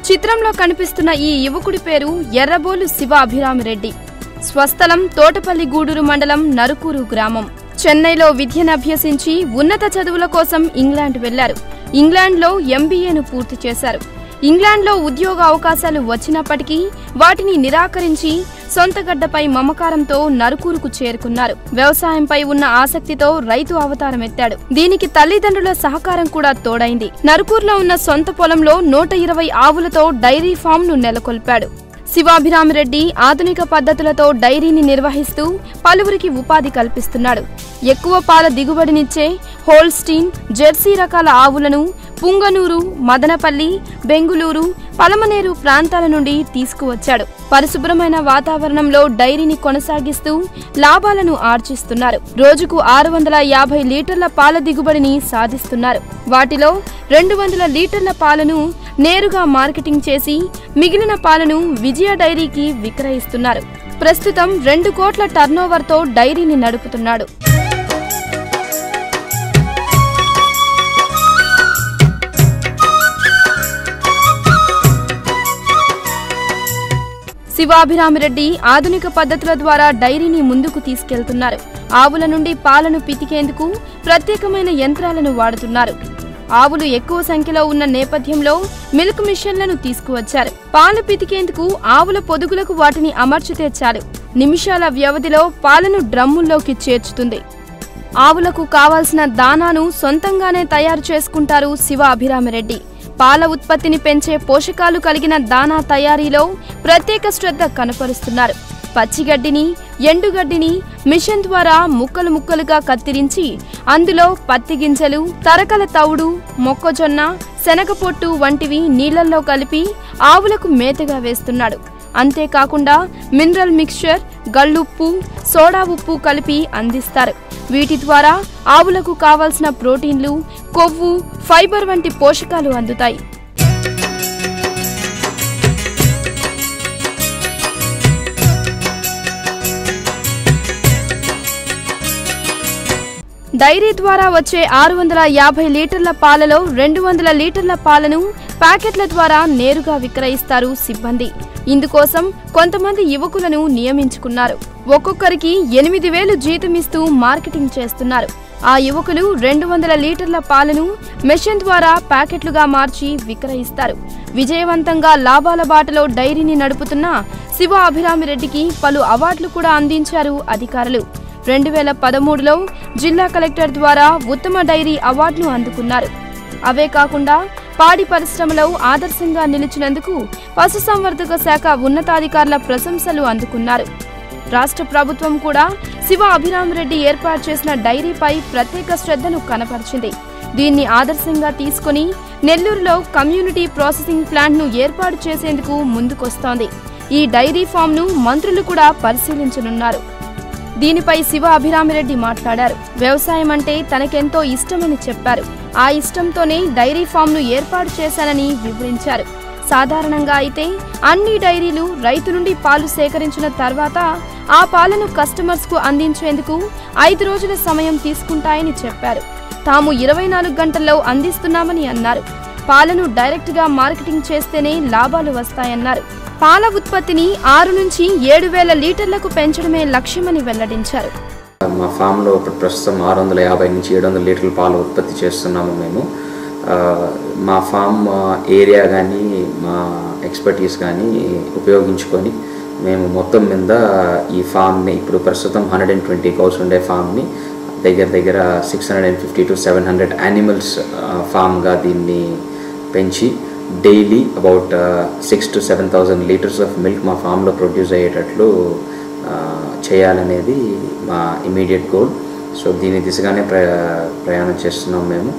చిత్రంలో కనిపిస్తున్న ఈ యువకుడి పేరు ఎర్రబోలు శివ అభిరామిరెడ్డి. స్వస్థలం తోటపల్లి గూడూరు మండలం నరుకూరు గ్రామం. చెన్నైలో విద్యను అభ్యసించి ఉన్నత చదువుల కోసం ఇంగ్లాండ్ వెళ్లారు. ఇంగ్లాండ్లో MBAను పూర్తి చేశారు. ఇంగ్లాండ్లో ఉద్యోగ అవకాశాలు వచ్చినప్పటికీ వాటిని నిరాకరించి సొంత గడ్డపై మమకారంతో నరుకూరుకు చేరుకున్నారు. వ్యవసాయంపై ఉన్న ఆసక్తితో రైతు అవతారం ఎత్తాడు. దీనికి తల్లిదండ్రుల సహకారం కూడా తోడైంది. నరుకూరులో ఉన్న సొంత పొలంలో 120 ఆవులతో డైరీ ఫామ్ను నెలకొల్పాడు. శివాభిరామిరెడ్డి ఆధునిక పద్ధతులతో డైరీని నిర్వహిస్తూ పలువురికి ఉపాధి కల్పిస్తున్నాడు. ఎక్కువ పాల దిగుబడినిచ్చే హోల్స్టీన్, జెర్సీ రకాల ఆవులను పుంగనూరు, మదనపల్లి, బెంగుళూరు, పలమనేరు ప్రాంతాల నుండి తీసుకువచ్చాడు. పరిశుభ్రమైన వాతావరణంలో డైరీని కొనసాగిస్తూ లాభాలను ఆర్జిస్తున్నారు. రోజుకు 650 లీటర్ల పాల దిగుబడిని సాధిస్తున్నారు. వాటిలో 200 లీటర్ల పాలను నేరుగా మార్కెటింగ్ చేసి మిగిలిన పాలను విజయ డైరీకి విక్రయిస్తున్నారు. ప్రస్తుతం 2 కోట్ల టర్నోవర్తో డైరీని నడుపుతున్నాడు. శివాభిరామిరెడ్డి ఆధునిక పద్ధతుల ద్వారా డైరీని ముందుకు తీసుకెళ్తున్నారు. ఆవుల నుండి పాలను పితికేందుకు ప్రత్యేకమైన యంత్రాలను వాడుతున్నారు. ఆవులు ఎక్కువ సంఖ్యలో ఉన్న నేపథ్యంలో మిల్క్ మిషన్లను తీసుకువచ్చారు. పాలు పితికేందుకు ఆవుల పొదుగులకు వాటిని అమర్చితే చాలు, నిమిషాల వ్యవధిలో పాలను డ్రమ్ముల్లోకి చేర్చుతుంది. ఆవులకు కావాల్సిన దానాను సొంతంగానే తయారు చేసుకుంటారు శివ అభిరామిరెడ్డి. పాల ఉత్పత్తిని పెంచే పోషకాలు కలిగిన దానా తయారీలో ప్రత్యేక శ్రద్ధ కనపరుస్తున్నారు. పచ్చిగడ్డిని, ఎండుగడ్డిని మిషన్ ద్వారా ముక్కలు ముక్కలుగా కత్తిరించి అందులో పత్తి గింజలు, తరకల తవుడు, మొక్కజొన్న, శనగపొట్టు వంటివి నీళ్లలో కలిపి ఆవులకు మేతగా వేస్తున్నాడు. అంతేకాకుండా మినరల్ మిక్స్చర్, గళ్ళుప్పు, సోడా ఉప్పు కలిపి అందిస్తారు. వీటి ద్వారా ఆవులకు కావలసిన ప్రోటీన్లు, కొవ్వు, ఫైబర్ వంటి పోషకాలు అందుతాయి. డైరీ ద్వారా వచ్చే 650 లీటర్ల పాలలో 200 లీటర్ల పాలను ప్యాకెట్ల ద్వారా నేరుగా విక్రయిస్తారు సిబ్బంది. ఇందుకోసం కొంతమంది యువకులను నియమించుకున్నారు. ఒక్కొక్కరికి 8,000 జీతమిస్తూ మార్కెటింగ్ చేస్తున్నారు. ఆ యువకులు 200 లీటర్ల పాలను మెషిన్ ద్వారా ప్యాకెట్లుగా మార్చి విక్రయిస్తారు. విజయవంతంగా లాభాల బాటలో డైరీని నడుపుతున్న శివ అభిరామిరెడ్డికి పలు అవార్డులు కూడా అందించారు అధికారులు. 2013లో జిల్లా కలెక్టర్ ద్వారా ఉత్తమ డైరీ అవార్డును అందుకున్నారు. అవే కాకుండా పాడి పరిశ్రమలో ఆదర్శంగా నిలిచినందుకు పశుసంవర్ధక శాఖ ఉన్నతాధికారుల ప్రశంసలు అందుకున్నారు. రాష్ట్ర ప్రభుత్వం కూడా శివ అభిరామిరెడ్డి ఏర్పాటు చేసిన డైరీపై ప్రత్యేక శ్రద్ధను కనపరిచింది. దీన్ని ఆదర్శంగా తీసుకుని నెల్లూరులో కమ్యూనిటీ ప్రాసెసింగ్ ప్లాంట్ను ఏర్పాటు చేసేందుకు ముందుకొస్తోంది. ఈ డైరీ ఫామ్ను మంత్రులు కూడా పరిశీలించనున్నారు. దీనిపై శివ అభిరామిరెడ్డి మాట్లాడారు. వ్యవసాయం అంటే తనకెంతో ఇష్టమని చెప్పారు. ఆ ఇష్టంతోనే డైరీ ఫామ్ను ఏర్పాటు చేశానని వివరించారు. సాధారణంగా అయితే అన్ని డైరీలు రైతు నుండి పాలు సేకరించిన తర్వాత ఆ పాలను కస్టమర్స్కు అందించేందుకు 5 రోజుల సమయం తీసుకుంటాయని చెప్పారు. తాము 24 గంటల్లో అందిస్తున్నామని అన్నారు. పాలను డైరెక్ట్గా మార్కెటింగ్ చేస్తేనే లాభాలు వస్తాయన్నారు. పాల ఉత్పత్తిని 6 నుంచి 7,000 లీటర్లకు పెంచడమే లక్ష్యమని వెల్లడించారు. మా ఫామ్లో ప్రస్తుతం 650 నుంచి 700 లీటర్ల పాలు ఉత్పత్తి చేస్తున్నాము. మేము మా ఫామ్ ఏరియా కానీ మా ఎక్స్పర్టీస్ కానీ ఉపయోగించుకొని మేము మొత్తం మీద ఈ ఫామ్ని ఇప్పుడు ప్రస్తుతం 120 కౌస్ ఉండే ఫామ్ని దగ్గర 650 to 700 యానిమల్స్ ఫామ్గా దీన్ని పెంచి daily about 6,000 to 7,000 litres of milk మా ఫామ్లో ప్రొడ్యూస్ అయ్యేటట్లు చేయాలనేది మా ఇమీడియట్ గోల్. సో దీని దిశగానే ప్రయాణం చేస్తున్నాం మేము.